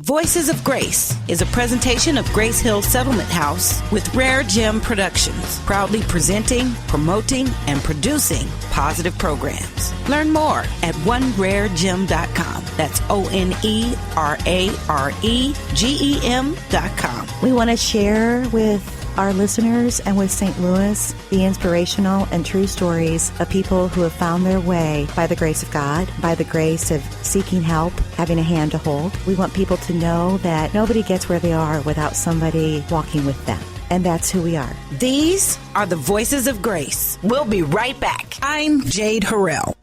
Voices of Grace is a presentation of Grace Hill Settlement House with RareGem Productions, proudly presenting, promoting, and producing positive programs. Learn more at OneRareGem.com. That's OneRaregem.com. We want to share with our listeners and with St. Louis the inspirational and true stories of people who have found their way by the grace of God, by the grace of seeking help, having a hand to hold. We want people to know that nobody gets where they are without somebody walking with them. And that's who we are. These are the Voices of Grace. We'll be right back. I'm Jade Harrell.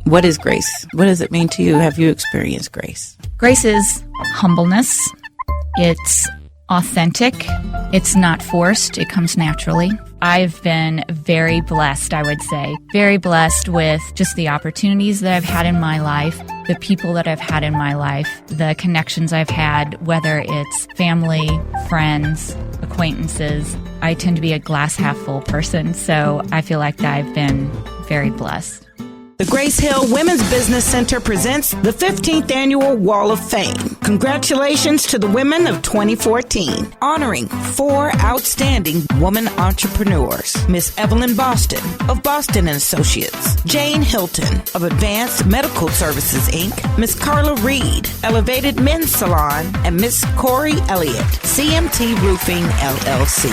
What is grace? What does it mean to you? Have you experienced grace? Grace is humbleness. It's authentic. It's not forced. It comes naturally. I've been very blessed, I would say. Very blessed with just the opportunities that I've had in my life, the people that I've had in my life, the connections I've had, whether it's family, friends, acquaintances. I tend to be a glass half full person, so I feel like I've been very blessed. The Grace Hill Women's Business Center presents the 15th Annual Wall of Fame. Congratulations to the women of 2014, honoring 4 outstanding woman entrepreneurs. Miss Evelyn Boston of Boston & Associates, Jane Hilton of Advanced Medical Services, Inc., Miss Carla Reed, Elevated Men's Salon, and Miss Corey Elliott, CMT Roofing, LLC.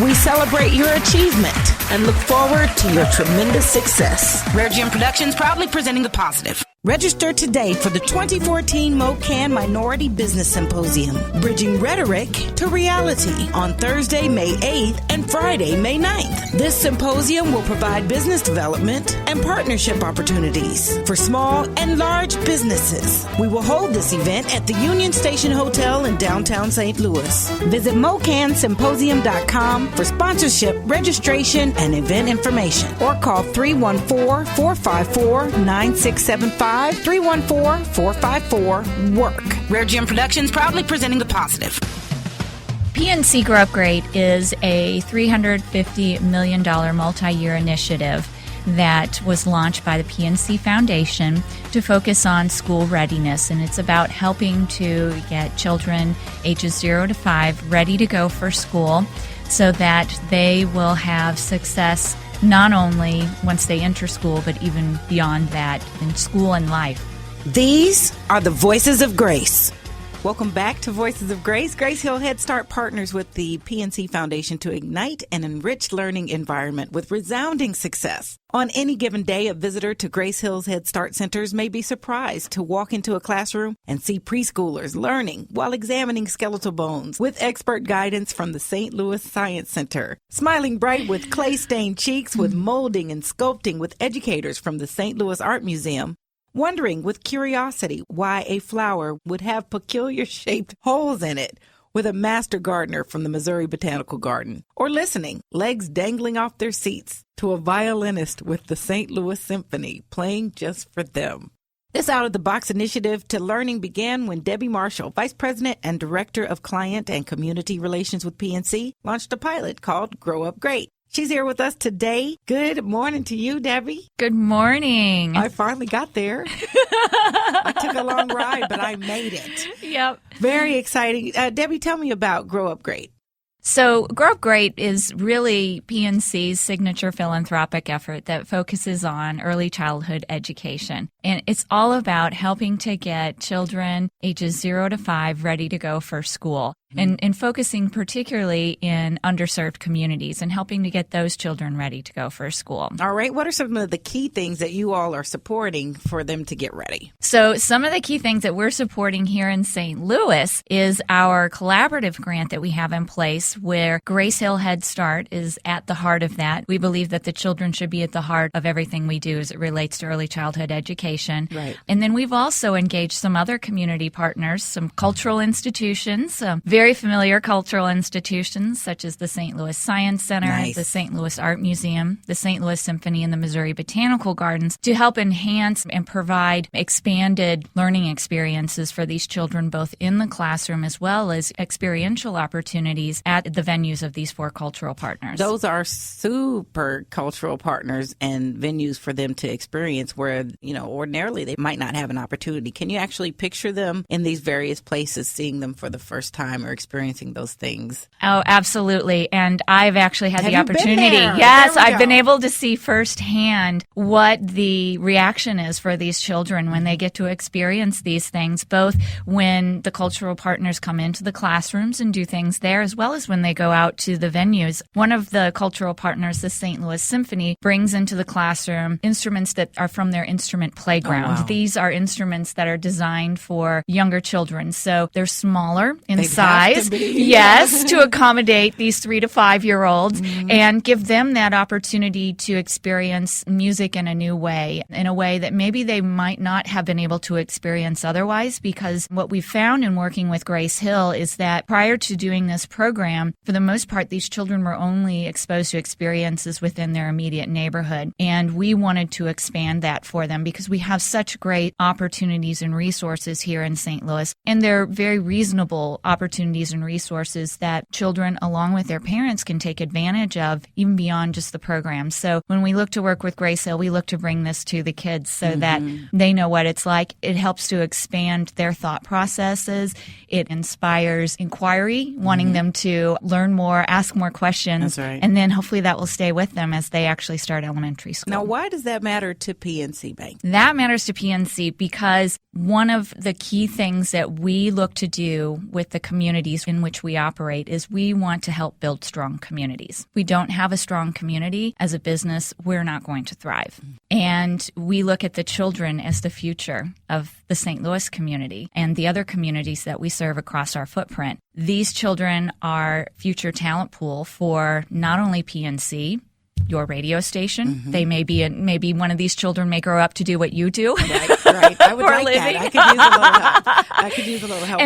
We celebrate your achievement and look forward to your tremendous success. RareGem Productions proudly presenting the positive. Register today for the 2014 MOCAN Minority Business Symposium, Bridging Rhetoric to Reality, on Thursday, May 8th and Friday, May 9th. This symposium will provide business development and partnership opportunities for small and large businesses. We will hold this event at the Union Station Hotel in downtown St. Louis. Visit MOCANSymposium.com for sponsorship, registration, and event information, or call 314-454-9675. 314-454-WORK. RareGem Productions proudly presenting the positive. PNC Grow Up Grade is a $350 million multi-year initiative that was launched by the PNC Foundation to focus on school readiness, and it's about helping to get children ages 0 to 5 ready to go for school so that they will have success not only once they enter school, but even beyond that in school and life. These are the Voices of Grace. Welcome back to Voices of Grace. Grace Hill Head Start partners with the PNC Foundation to ignite an enriched learning environment with resounding success. On any given day, a visitor to Grace Hill's Head Start centers may be surprised to walk into a classroom and see preschoolers learning while examining skeletal bones with expert guidance from the St. Louis Science Center. Smiling bright with clay-stained cheeks with molding and sculpting with educators from the St. Louis Art Museum. Wondering with curiosity why a flower would have peculiar-shaped holes in it with a master gardener from the Missouri Botanical Garden. Or listening, legs dangling off their seats, to a violinist with the St. Louis Symphony playing just for them. This out-of-the-box initiative to learning began when Debbie Marshall, Vice President and Director of Client and Community Relations with PNC, launched a pilot called Grow Up Grade. She's here with us today. Good morning to you, Debbie. Good morning. I finally got there. I took a long ride, but I made it. Yep. Very exciting. Debbie, tell me about Grow Up Grade. So Grow Up Grade is really PNC's signature philanthropic effort that focuses on early childhood education. And it's all about helping to get children ages 0 to 5 ready to go for school. And focusing particularly in underserved communities and helping to get those children ready to go for school. All right. What are some of the key things that you all are supporting for them to get ready? So some of the key things that we're supporting here in St. Louis is our collaborative grant that we have in place where Grace Hill Head Start is at the heart of that. We believe that the children should be at the heart of everything we do as it relates to early childhood education. Right. And then we've also engaged some other community partners, some cultural institutions, very very familiar cultural institutions such as the St. Louis Science Center, Nice. the St. Louis Art Museum, the St. Louis Symphony, and the Missouri Botanical Gardens to help enhance and provide expanded learning experiences for these children, both in the classroom as well as experiential opportunities at the venues of these 4 cultural partners. Those are super cultural partners and venues for them to experience where, ordinarily they might not have an opportunity. Can you actually picture them in these various places, seeing them for the first time or experiencing those things? Oh, absolutely. And I've actually had Have the you been opportunity. there? Yes, There we I've been go. able to see firsthand what the reaction is for these children when they get to experience these things, both when the cultural partners come into the classrooms and do things there, as well as when they go out to the venues. One of the cultural partners, the St. Louis Symphony, brings into the classroom instruments that are from their instrument playground. Oh, wow. These are instruments that are designed for younger children, so they're smaller in They'd size. have to be. Yes, to accommodate these 3 to 5-year-olds and give them that opportunity to experience music in a new way, in a way that maybe they might not have been able to experience otherwise, because what we found in working with Grace Hill is that prior to doing this program, for the most part, these children were only exposed to experiences within their immediate neighborhood. And we wanted to expand that for them because we have such great opportunities and resources here in St. Louis. And they're very reasonable opportunities and resources that children, along with their parents, can take advantage of, even beyond just the program. So when we look to work with Grace Hill, we look to bring this to the kids so that they know what it's like. It helps to expand their thought processes. It inspires inquiry, wanting them to learn more, ask more questions. That's right. And then hopefully that will stay with them as they actually start elementary school. Now, why does that matter to PNC Bank? That matters to PNC because one of the key things that we look to do with the communities in which we operate is we want to help build strong communities. We don't have a strong community as a business, we're not going to thrive. And we look at the children as the future of the St. Louis community and the other communities that we serve across our footprint. These children are future talent pool for not only PNC, your radio station. They may be maybe one of these children may grow up to do what you do. Right. I would For a like living. that. I could use a little help.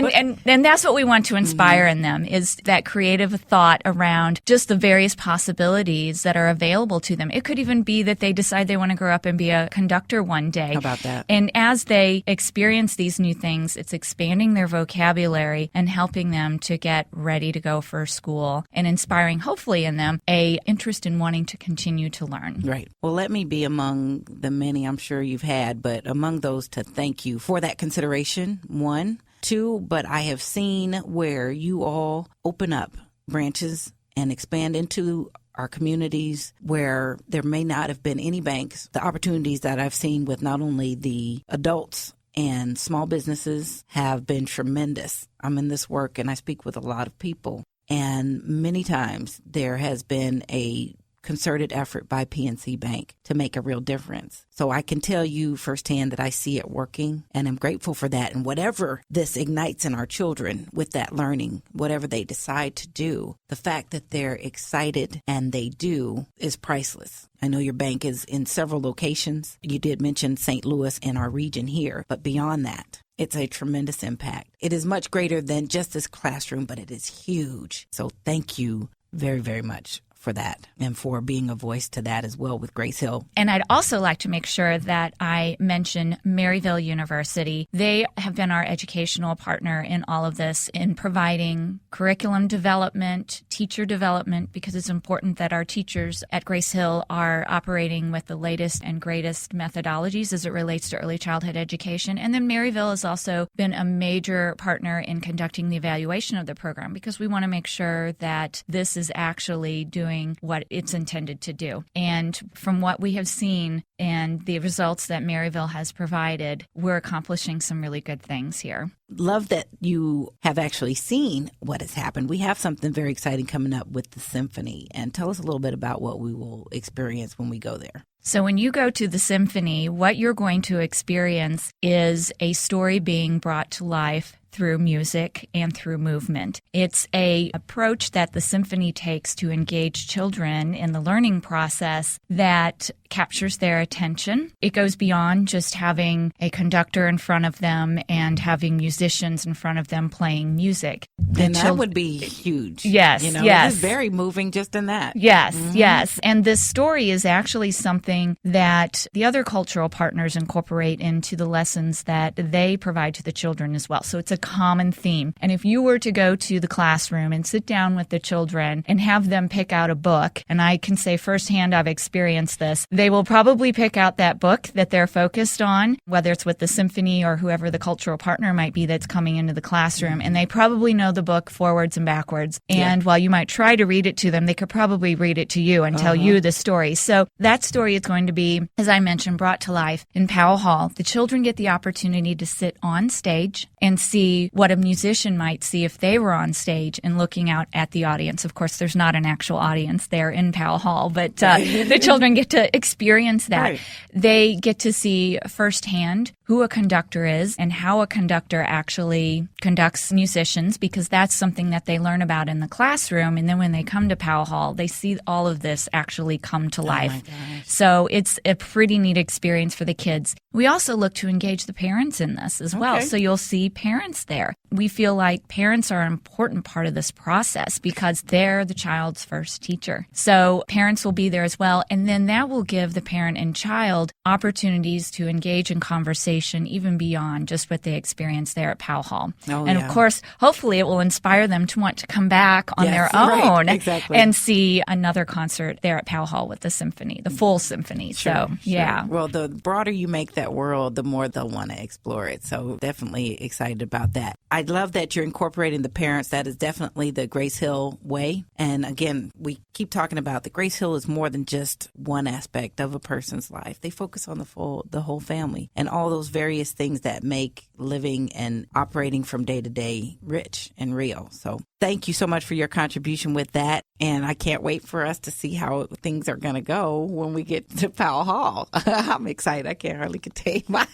And that's what we want to inspire in them is that creative thought around just the various possibilities that are available to them. It could even be that they decide they want to grow up and be a conductor one day. How about that? And as they experience these new things, it's expanding their vocabulary and helping them to get ready to go for school and inspiring, hopefully, in them a interest in wanting to continue to learn. Right. Well, let me be among the many I'm sure you've had, but among those to thank you for that consideration, 1. 2, but I have seen where you all open up branches and expand into our communities where there may not have been any banks. The opportunities that I've seen with not only the adults and small businesses have been tremendous. I'm in this work and I speak with a lot of people, and many times there has been a concerted effort by PNC Bank to make a real difference. So I can tell you firsthand that I see it working, and I'm grateful for that. And whatever this ignites in our children with that learning, whatever they decide to do, the fact that they're excited and they do is priceless. I know your bank is in several locations. You did mention St. Louis and our region here, but beyond that, it's a tremendous impact. It is much greater than just this classroom, but it is huge. So thank you very, very much for that and for being a voice to that as well with Grace Hill. And I'd also like to make sure that I mention Maryville University. They have been our educational partner in all of this in providing curriculum development, teacher development, because it's important that our teachers at Grace Hill are operating with the latest and greatest methodologies as it relates to early childhood education. And then Maryville has also been a major partner in conducting the evaluation of the program because we want to make sure that this is actually doing what it's intended to do. And from what we have seen and the results that Maryville has provided, we're accomplishing some really good things here. Love that you have actually seen what has happened. We have something very exciting coming up with the symphony. And tell us a little bit about what we will experience when we go there. So when you go to the symphony, what you're going to experience is a story being brought to life through music and through movement. It's an approach that the symphony takes to engage children in the learning process that captures their attention. It goes beyond just having a conductor in front of them and having musicians in front of them playing music. And that would be huge. Yes, It's very moving just in that. Yes, yes. And this story is actually something that the other cultural partners incorporate into the lessons that they provide to the children as well. So it's a common theme. And if you were to go to the classroom and sit down with the children and have them pick out a book, and I can say firsthand I've experienced this, they will probably pick out that book that they're focused on, whether it's with the symphony or whoever the cultural partner might be that's coming into the classroom, and they probably know the book forwards and backwards. And while you might try to read it to them, they could probably read it to you and tell you the story. So that story is going to be, as I mentioned, brought to life in Powell Hall. The children get the opportunity to sit on stage and see what a musician might see if they were on stage and looking out at the audience. Of course, there's not an actual audience there in Powell Hall, but the children get to experience that. Right. They get to see firsthand who a conductor is and how a conductor actually conducts musicians, because that's something that they learn about in the classroom. And then when they come to Powell Hall, they see all of this actually come to life. So it's a pretty neat experience for the kids. We also look to engage the parents in this as well. So you'll see parents there. We feel like parents are an important part of this process because they're the child's first teacher. So parents will be there as well. And then that will give the parent and child opportunities to engage in conversation even beyond just what they experience there at Powell Hall. Of course, hopefully it will inspire them to want to come back on their own and see another concert there at Powell Hall with the symphony, the full symphony. Yeah. Well, the broader you make that world, the more they'll want to explore it. So definitely excited about that. I love that you're incorporating the parents. That is definitely the Grace Hill way. And again, we keep talking about the Grace Hill is more than just one aspect of a person's life. They focus on the whole family and all those various things that make living and operating from day to day rich and real. So thank you so much for your contribution with that. And I can't wait for us to see how things are going to go when we get to Powell Hall. I'm excited. I can't hardly contain my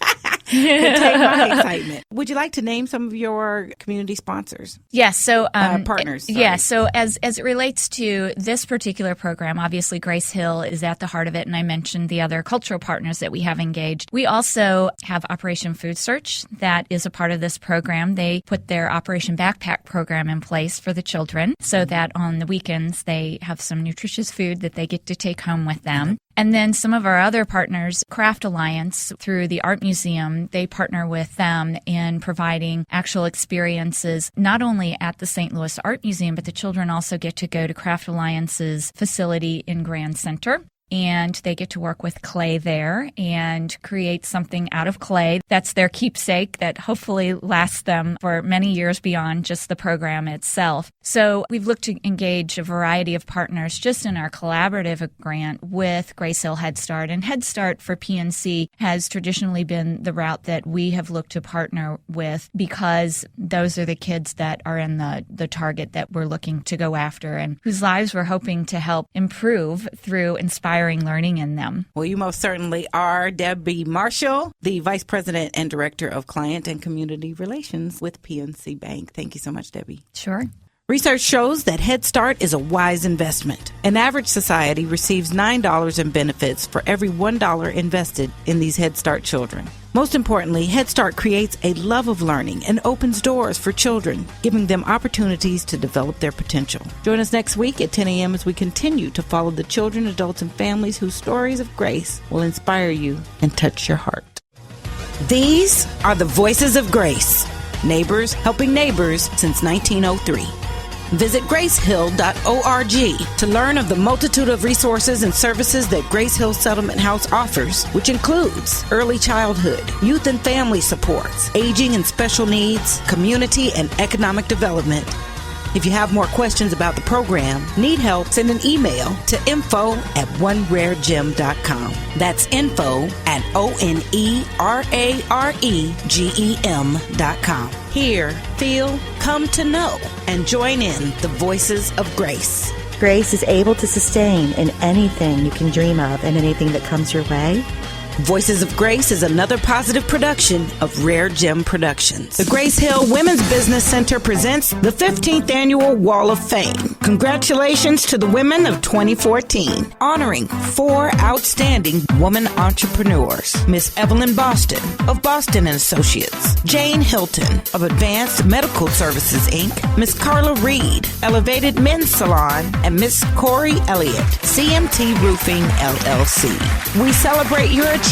excitement. Would you like to name some of your community sponsors? Yes. So partners. Sorry. Yeah. So as it relates to this particular program, obviously Grace Hill is at the heart of it. And I mentioned the other cultural partners that we have engaged. We also have Operation Food Search that is a part of this program. They put their Operation Backpack program in place for the children so that on the weekends they have some nutritious food that they get to take home with them. And then some of our other partners, Craft Alliance, through the Art Museum, they partner with them in providing actual experiences, not only at the St. Louis Art Museum, but the children also get to go to Craft Alliance's facility in Grand Center. And they get to work with clay there and create something out of clay. That's their keepsake that hopefully lasts them for many years beyond just the program itself. So we've looked to engage a variety of partners just in our collaborative grant with Grace Hill Head Start. And Head Start for PNC has traditionally been the route that we have looked to partner with because those are the kids that are in the target that we're looking to go after and whose lives we're hoping to help improve through inspiring learning in them. Well, you most certainly are. Debbie Marshall, the Vice President and Director of Client and Community Relations with PNC Bank. Thank you so much, Debbie. Sure. Research shows that Head Start is a wise investment. An average society receives $9 in benefits for every $1 invested in these Head Start children. Most importantly, Head Start creates a love of learning and opens doors for children, giving them opportunities to develop their potential. Join us next week at 10 a.m. as we continue to follow the children, adults, and families whose stories of grace will inspire you and touch your heart. These are the voices of grace. Neighbors helping neighbors since 1903. Visit gracehill.org to learn of the multitude of resources and services that Grace Hill Settlement House offers, which includes early childhood, youth and family supports, aging and special needs, community and economic development. If you have more questions about the program, need help, send an email to info@oneraregem.com. That's info@oneraregem.com. Hear, feel, come to know, and join in the voices of grace. Grace is able to sustain in anything you can dream of and anything that comes your way. Voices of Grace is another positive production of RareGem Productions. The Grace Hill Women's Business Center presents the 15th Annual Wall of Fame. Congratulations to the women of 2014, honoring 4 outstanding woman entrepreneurs. Miss Evelyn Boston of Boston & Associates, Jane Hilton of Advanced Medical Services, Inc., Miss Carla Reed, Elevated Men's Salon, and Miss Corey Elliott, CMT Roofing, LLC. We celebrate your achievement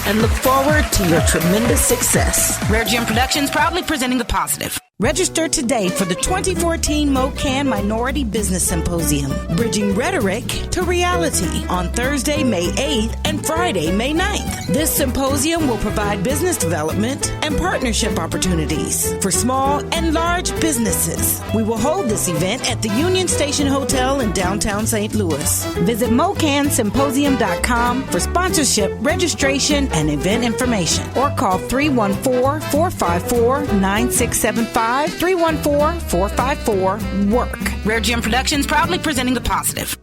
and look forward to your tremendous success. RareGem Productions proudly presenting the positive. Register today for the 2014 MOCAN Minority Business Symposium, Bridging Rhetoric to Reality, on Thursday, May 8th and Friday, May 9th. This symposium will provide business development and partnership opportunities for small and large businesses. We will hold this event at the Union Station Hotel in downtown St. Louis. Visit MOCANSymposium.com for sponsorship, registration, and event information, or call 314-454-9675. 314-454-WORK. RareGem Productions proudly presenting the positive.